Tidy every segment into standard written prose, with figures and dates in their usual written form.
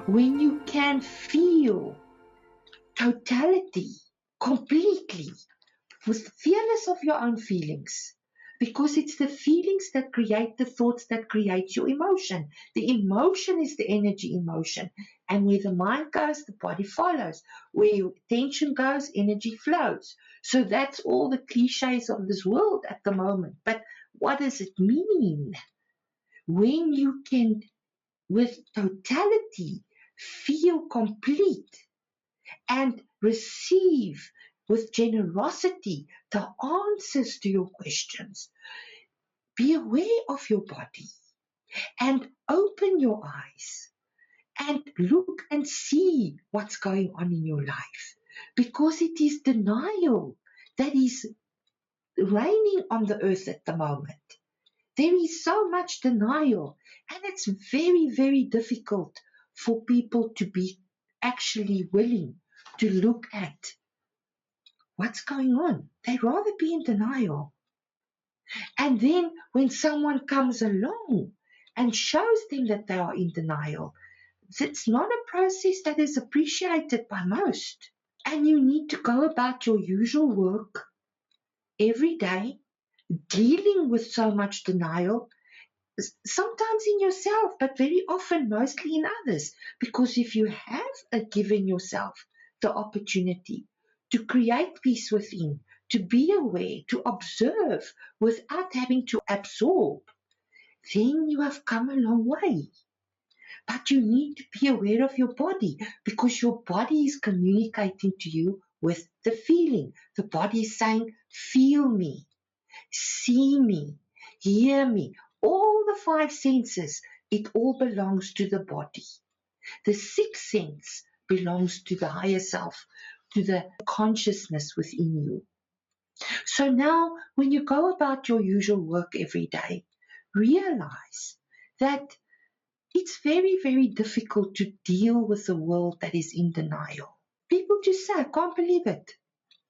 when you can feel totality completely, with fearless of your own feelings, because it's the feelings that create the thoughts that create your emotion. The emotion is the energy emotion, and where the mind goes, the body follows. Where your attention goes, energy flows. So that's all the cliches of this world at the moment. But what does it mean when you can, with totality, feel complete and receive with generosity the answers to your questions? Be aware of your body and open your eyes and look and see what's going on in your life, because it is denial that is reigning on the earth at the moment. There is so much denial, and it's very, very difficult for people to be actually willing to look at what's going on. They'd rather be in denial. And then when someone comes along and shows them that they are in denial, it's not a process that is appreciated by most. And you need to go about your usual work every day, dealing with so much denial, sometimes in yourself, but very often mostly in others. Because if you have given yourself the opportunity to create peace within, to be aware, to observe without having to absorb, then you have come a long way. But you need to be aware of your body, because your body is communicating to you with the feeling. The body is saying, feel me, see me, hear me. All the five senses, it all belongs to the body. The sixth sense belongs to the higher self, to the consciousness within you. So now, when you go about your usual work every day, realize that it's very, very difficult to deal with a world that is in denial. People just say, I can't believe it.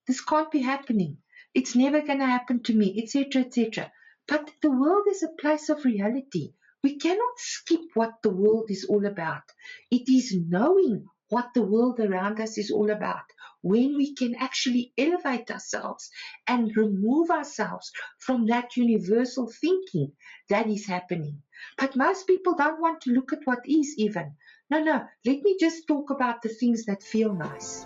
This can't be happening. It's never going to happen to me, etc., etc. But the world is a place of reality. We cannot skip what the world is all about. It is knowing what the world around us is all about, when we can actually elevate ourselves and remove ourselves from that universal thinking that is happening. But most people don't want to look at what is even. No, let me just talk about the things that feel nice.